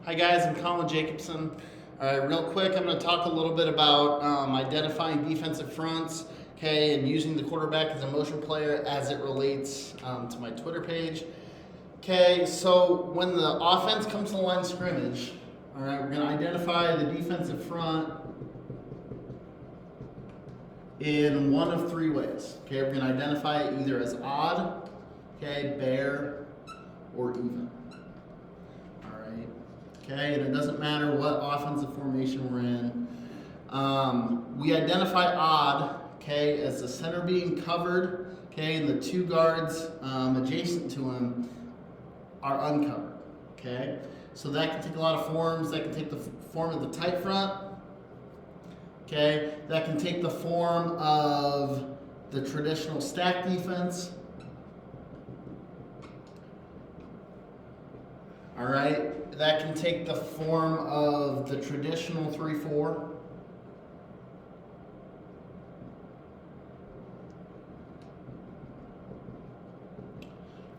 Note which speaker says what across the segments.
Speaker 1: Hi guys, I'm Colin Jacobson. Real quick, I'm going to talk a little bit about identifying defensive fronts, okay, and using the quarterback as a motion player as it relates to my Twitter page. Okay, so when the offense comes to the line of scrimmage, all right, we're going to identify the defensive front in one of three ways. Okay, we're going to identify it either as odd, okay, bare, or even. Okay, and it doesn't matter what offensive formation we're in. We identify odd, okay, as the center being covered, okay, and the two guards adjacent to him are uncovered, okay? So that can take a lot of forms. That can take the form of the tight front, okay? That can take the form of the traditional stack defense. All right, that can take the form of the traditional 3-4.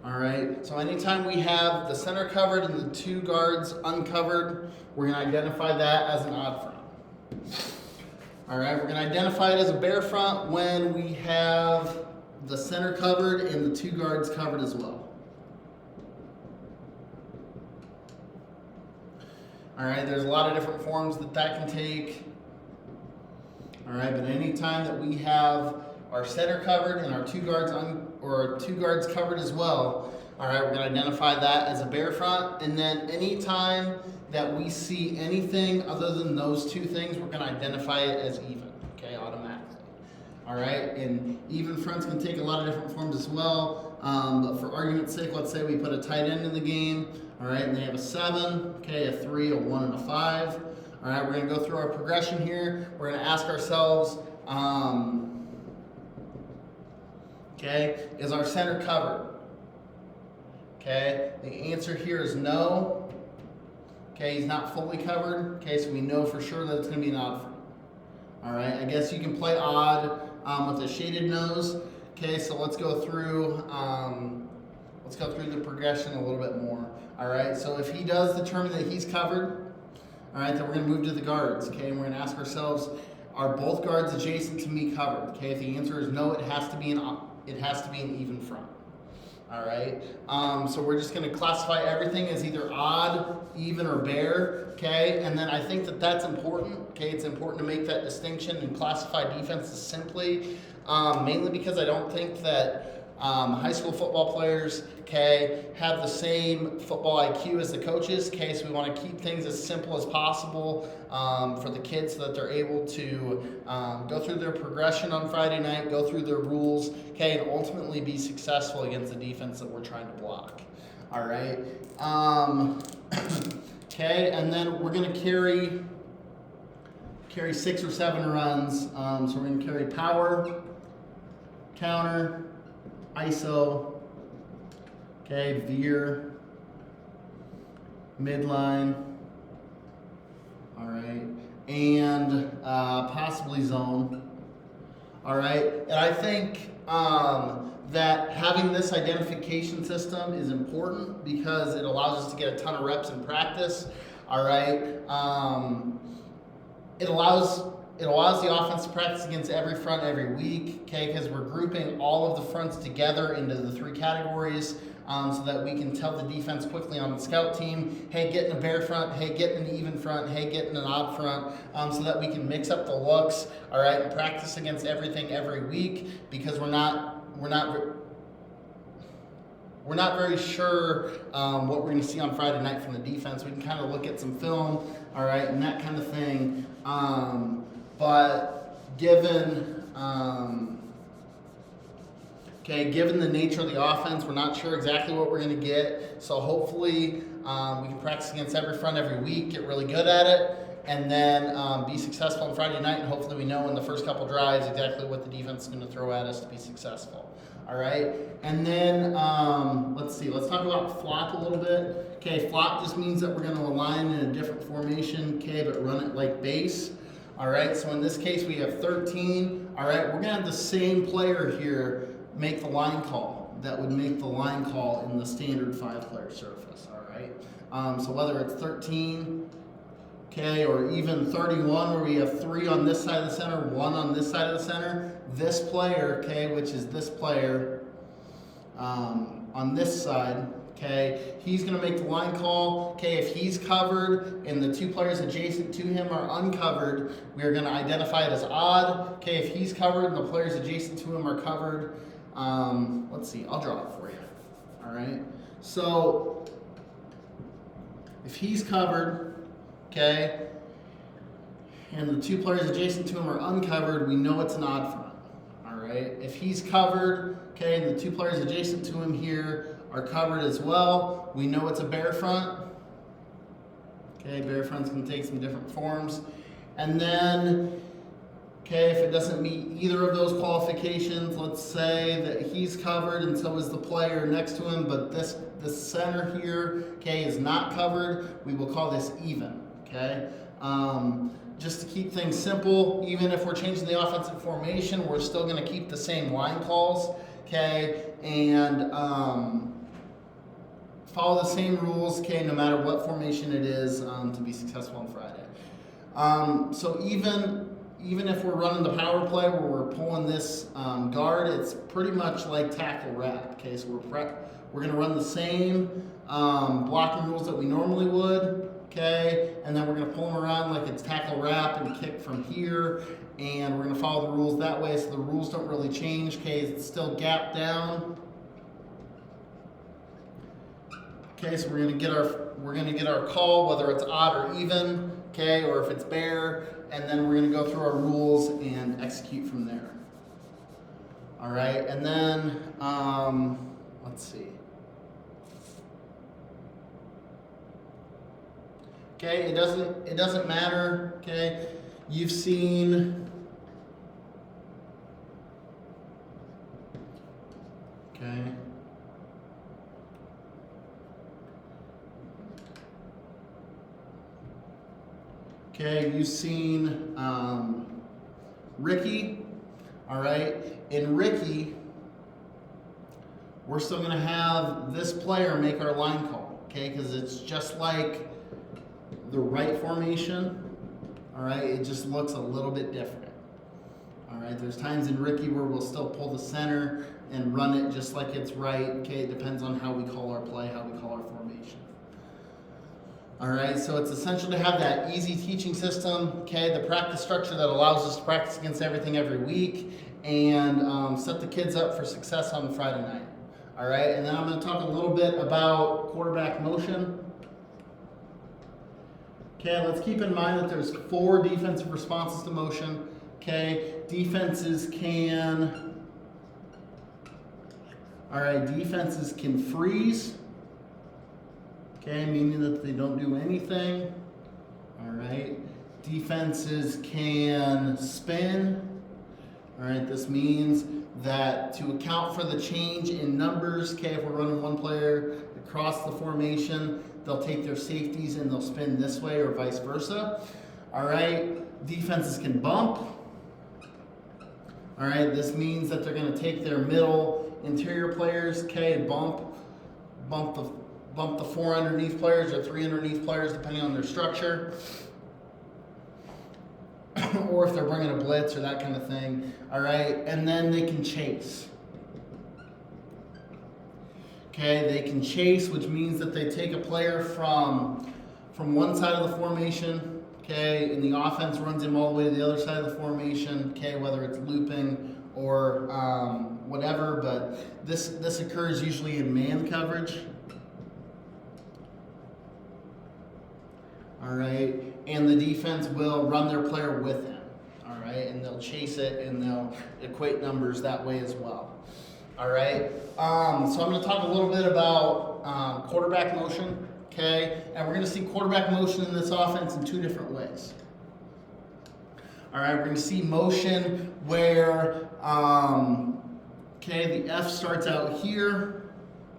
Speaker 1: All right, so anytime we have the center covered and the two guards uncovered, we're going to identify that as an odd front. All right, we're going to identify it as a bare front when we have the center covered and the two guards covered as well. All right, there's a lot of different forms that can take. All right, but anytime that we have our center covered and our two guards covered as well, all right, we're going to identify that as a bare front. And then anytime that we see anything other than those two things, we're going to identify it as even, okay, automatically. All right, and even fronts can take a lot of different forms as well. But for argument's sake, let's say we put a tight end in the game. All right, and they have a 7, okay, a 3, a 1, and a 5. All right, we're going to go through our progression here. We're going to ask ourselves, okay, is our center covered? Okay, the answer here is no. Okay, he's not fully covered. Okay, so we know for sure that it's going to be an odd front. All right, I guess you can play odd with a shaded nose. Okay, so let's go through the progression a little bit more. All right, so if he does determine that he's covered, all right, then we're going to move to the guards, okay, and we're going to ask ourselves, are both guards adjacent to me covered? Okay, if the answer is no, it has to be an even front. All right, so we're just going to classify everything as either odd, even, or bare, okay, and then I think that that's important, okay, it's important to make that distinction and classify defenses simply, mainly because I don't think that high school football players, okay, have the same football IQ as the coaches, okay, so we want to keep things as simple as possible for the kids so that they're able to go through their progression on Friday night, go through their rules, okay, and ultimately be successful against the defense that we're trying to block. All right. Okay, and then we're going to carry 6 or 7 runs. So we're going to carry power, counter, ISO, okay, veer, midline, all right, and possibly zone, all right. And I think that having this identification system is important because it allows us to get a ton of reps in practice, all right. It allows the offense to practice against every front every week, okay, because we're grouping all of the fronts together into the 3 categories so that we can tell the defense quickly on the scout team, hey, get in a bare front, hey, get in an even front, hey, get in an odd front, so that we can mix up the looks, all right, and practice against everything every week because we're not very sure what we're going to see on Friday night from the defense. We can kind of look at some film, all right, and that kind of thing. But given the nature of the offense, we're not sure exactly what we're going to get. So hopefully we can practice against every front every week, get really good at it, and then be successful on Friday night. And hopefully we know in the first couple drives exactly what the defense is going to throw at us to be successful. All right, and then let's talk about flop a little bit. Okay, flop just means that we're going to align in a different formation, okay, but run it like base. All right, so in this case we have 13. All right, we're going to have the same player here make the line call that would make the line call in the standard 5-player surface. All right, So whether it's 13, okay, or even 31, where we have 3 on this side of the center, 1 on this side of the center, this player, okay, which is this player on this side, okay, he's going to make the line call. Okay, if he's covered and the 2 players adjacent to him are uncovered, we are going to identify it as odd. Okay, if he's covered and the players adjacent to him are covered, let's see, I'll draw it for you. All right, so if he's covered, okay, and the 2 players adjacent to him are uncovered, we know it's an odd front. All right, if he's covered, okay, and the 2 players adjacent to him here are covered as well, we know it's a bear front. Okay, bear fronts can take some different forms. And then, okay, if it doesn't meet either of those qualifications, let's say that he's covered and so is the player next to him, but this center here, okay, is not covered, we will call this even, okay? Just to keep things simple, even if we're changing the offensive formation, we're still going to keep the same line calls, okay, and follow the same rules, okay, no matter what formation it is, to be successful on Friday. So even if we're running the power play where we're pulling this guard, it's pretty much like tackle wrap, okay, so we're going to run the same blocking rules that we normally would. Okay, and then we're going to pull them around like it's tackle wrap and kick from here, and we're going to follow the rules that way, so the rules don't really change. Okay, it's still gap down. Okay, so we're going to get our call, whether it's odd or even, okay, or if it's bear, and then we're going to go through our rules and execute from there. All right, and then let's see. Okay, it doesn't matter, okay? You've seen, okay? Okay, you've seen Ricky, all right? In Ricky, we're still gonna have this player make our line call, okay? Because it's just like the right formation, all right, it just looks a little bit different. All right, there's times in Ricky where we'll still pull the center and run it just like it's right. Okay, it depends on how we call our play, how we call our formation. All right, so it's essential to have that easy teaching system, okay, the practice structure that allows us to practice against everything every week and set the kids up for success on Friday night. All right, and then I'm going to talk a little bit about quarterback motion. Okay, let's keep in mind that there's 4 defensive responses to motion. Okay, defenses can freeze. Okay, meaning that they don't do anything. All right, defenses can spin. All right, this means that to account for the change in numbers, okay, if we're running one player across the formation, they'll take their safeties and they'll spin this way or vice versa. All right, defenses can bump. All right, this means that they're going to take their middle interior players, okay, and bump the 4 underneath players or 3 underneath players depending on their structure. Or if they're bringing a blitz or that kind of thing. All right, and then they can chase. Okay, they can chase, which means that they take a player from one side of the formation, okay, and the offense runs him all the way to the other side of the formation, okay, whether it's looping or whatever, but this occurs usually in man coverage. All right, and the defense will run their player with him, all right, and they'll chase it and they'll equate numbers that way as well. All right, so I'm going to talk a little bit about quarterback motion, okay, and we're going to see quarterback motion in this offense in 2 different ways. All right, we're going to see motion where, okay, the F starts out here,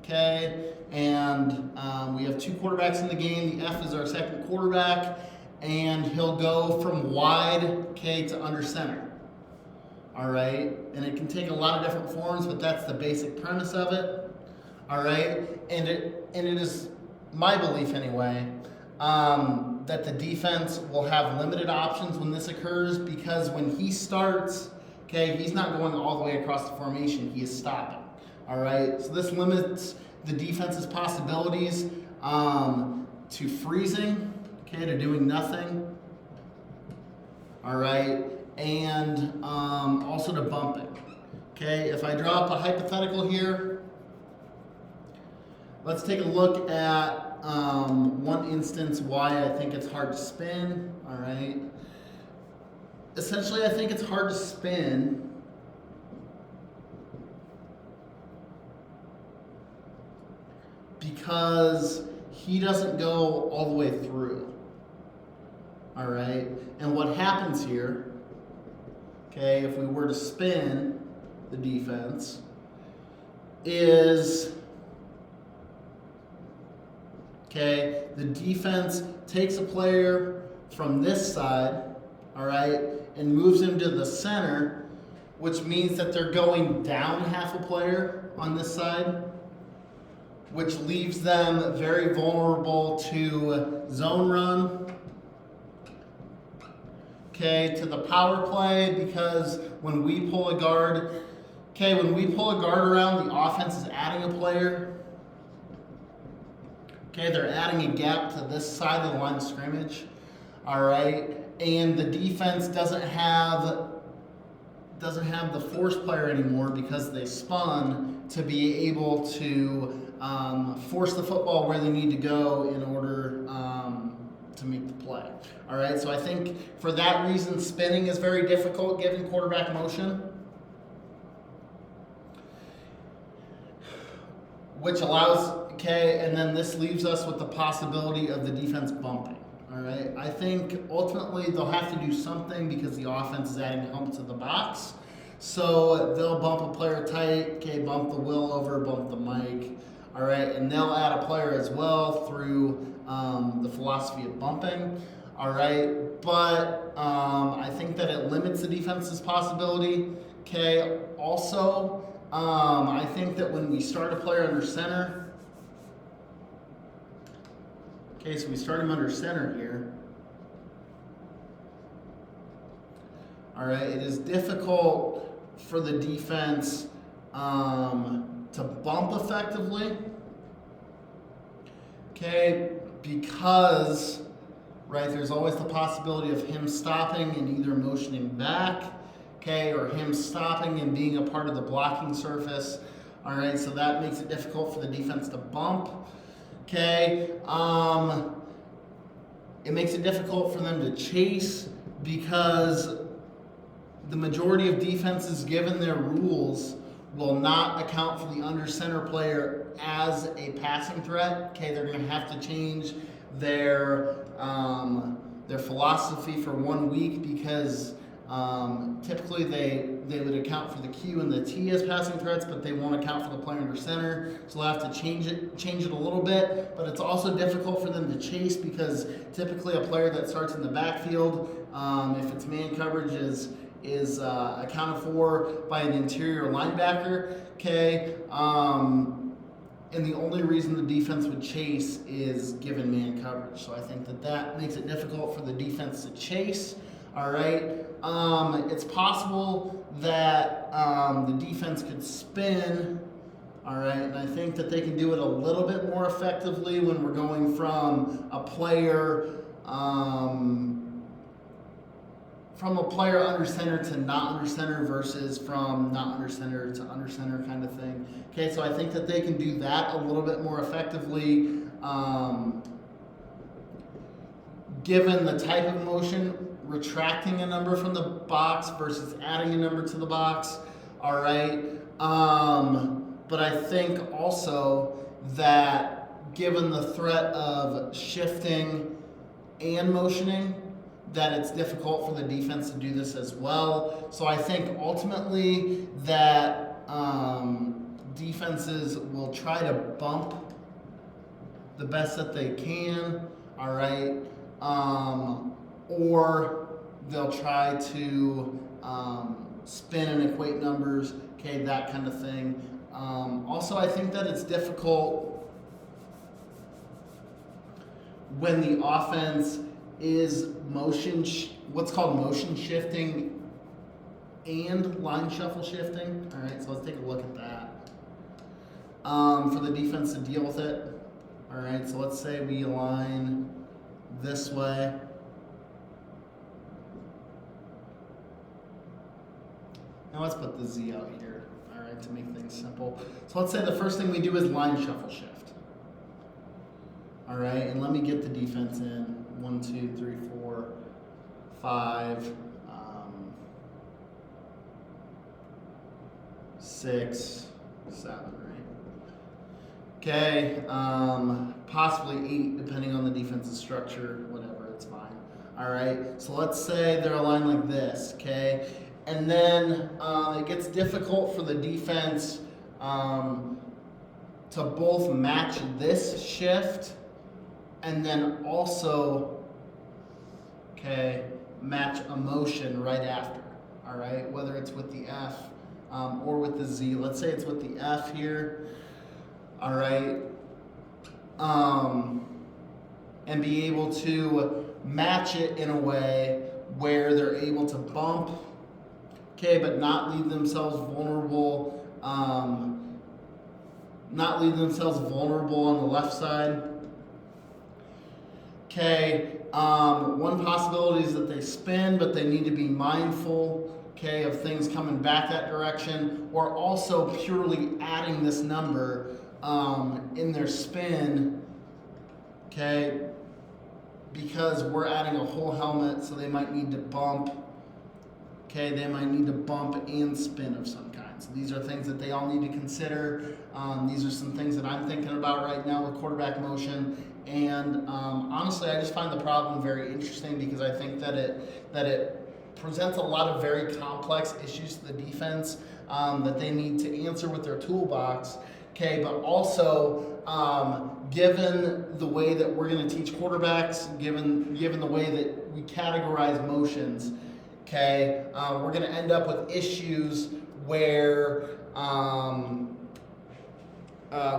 Speaker 1: okay, and we have 2 quarterbacks in the game. The F is our second quarterback, and he'll go from wide, okay, to under center. All right, and it can take a lot of different forms, but that's the basic premise of it. All right, and it is my belief anyway, that the defense will have limited options when this occurs, because when he starts, okay, he's not going all the way across the formation, he is stopping. All right, so this limits the defense's possibilities to freezing, okay, to doing nothing. All right, and also to bumping. Okay, if I draw up a hypothetical here, let's take a look at one instance why I think it's hard to spin. All right, essentially I think it's hard to spin because he doesn't go all the way through. All right, and what happens here, okay, if we were to spin the defense, is, okay, the defense takes a player from this side, all right, and moves him to the center, which means that they're going down half a player on this side, which leaves them very vulnerable to zone run, okay, to the power play, because when we pull a guard, okay, when we pull a guard around, the offense is adding a player. Okay, they're adding a gap to this side of the line of scrimmage. All right, and the defense doesn't have the force player anymore because they spun to be able to force the football where they need to go in order to make the play. All right, so I think for that reason, spinning is very difficult given quarterback motion, which allows, okay, and then this leaves us with the possibility of the defense bumping. All right, I think ultimately they'll have to do something because the offense is adding hump to the box. So they'll bump a player tight, okay, bump the Will over, bump the Mike. All right, and they'll add a player as well through the philosophy of bumping. All right, but I think that it limits the defense's possibility. Okay, also, I think that when we start a player under center, okay, so we start him under center here. All right, it is difficult for the defense to bump effectively, okay, because, right, there's always the possibility of him stopping and either motioning back, okay, or him stopping and being a part of the blocking surface. All right, so that makes it difficult for the defense to bump, okay. It makes it difficult for them to chase because the majority of defenses, given their rules, will not account for the under center player as a passing threat. Okay, they're going to have to change their philosophy for 1 week because typically they would account for the Q and the T as passing threats, but they won't account for the player under center. So they'll have to change it a little bit. But it's also difficult for them to chase because typically a player that starts in the backfield, if it's man coverage, is accounted for by an interior linebacker, okay? And the only reason the defense would chase is given man coverage. So I think that makes it difficult for the defense to chase, all right? It's possible that the defense could spin, all right? And I think that they can do it a little bit more effectively when we're going from a player under center to not under center versus from not under center to under center kind of thing. Okay, so I think that they can do that a little bit more effectively given the type of motion, retracting a number from the box versus adding a number to the box, all right? But I think also that given the threat of shifting and motioning, that it's difficult for the defense to do this as well. So I think ultimately that defenses will try to bump the best that they can, all right? Or they'll try to spin and equate numbers, okay, that kind of thing. Also, I think that it's difficult when the offense is what's called motion shifting and line shuffle shifting. All right, so let's take a look at that. For the defense to deal with it. All right, so let's say we align this way. Now let's put the Z out here, all right, to make things simple. So let's say the first thing we do is line shuffle shift. All right, and let me get the defense in. 1, 2, 3, 4, 5, 6, 7, right? Okay, possibly 8 depending on the defensive structure, whatever, it's fine. All right, so let's say they're aligned like this, okay? And then it gets difficult for the defense to both match this shift and then also, okay, match a motion right after, all right? Whether it's with the F or with the Z. Let's say it's with the F here, all right? And be able to match it in a way where they're able to bump, okay, but not leave themselves vulnerable, on the left side. Okay, one possibility is that they spin, but they need to be mindful, okay, of things coming back that direction, or also purely adding this number in their spin, okay, because we're adding a whole helmet, so they might need to bump, okay, they might need to bump and spin of some kind. So these are things that they all need to consider. These are some things that I'm thinking about right now with quarterback motion. And honestly, I just find the problem very interesting because I think that it presents a lot of very complex issues to the defense that they need to answer with their toolbox. Okay, but also given the way that we're going to teach quarterbacks, given the way that we categorize motions, okay, we're going to end up with issues where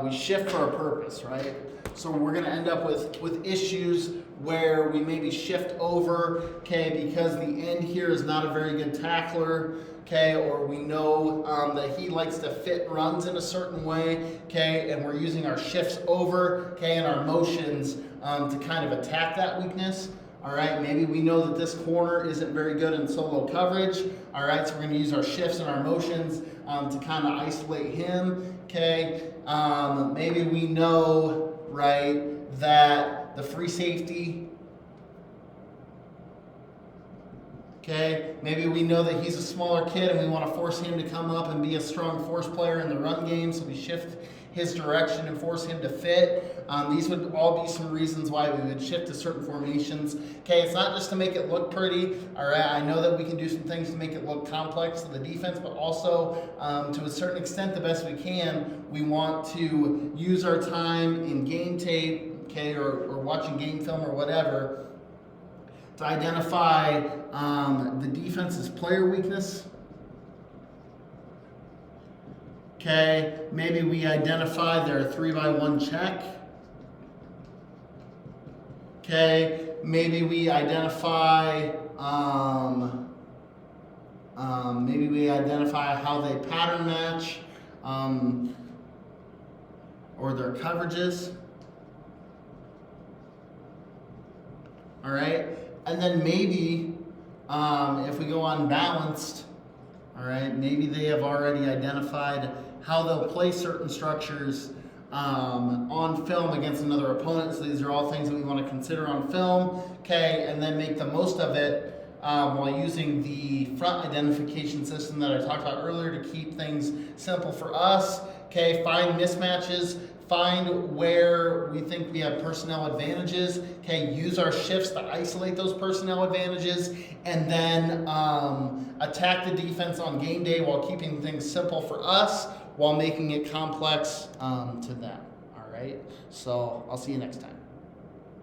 Speaker 1: we shift for a purpose, right? So we're going to end up with issues where we maybe shift over, okay, because the end here is not a very good tackler, okay, or we know that he likes to fit runs in a certain way, okay, and we're using our shifts over, okay, and our motions to kind of attack that weakness. All right, maybe we know that this corner isn't very good in solo coverage. All right, so we're going to use our shifts and our motions to kind of isolate him, okay. Maybe we know, right, that the free safety, okay, maybe we know that he's a smaller kid and we want to force him to come up and be a strong force player in the run game, so we shift his direction and force him to fit. These would all be some reasons why we would shift to certain formations. Okay, it's not just to make it look pretty. All right, I know that we can do some things to make it look complex to the defense, but also to a certain extent, the best we can, we want to use our time in game tape, okay, or watching game film or whatever, to identify the defense's player weakness. Okay, maybe we identify their 3-by-1 check. Okay, maybe we identify how they pattern match or their coverages. All right, and then maybe if we go unbalanced, all right, maybe they have already identified how they'll play certain structures on film against another opponent. So these are all things that we want to consider on film, okay, and then make the most of it while using the front identification system that I talked about earlier to keep things simple for us, okay, find mismatches, find where we think we have personnel advantages, okay, use our shifts to isolate those personnel advantages, and then attack the defense on game day while keeping things simple for us while making it complex to them. All right, so I'll see you next time.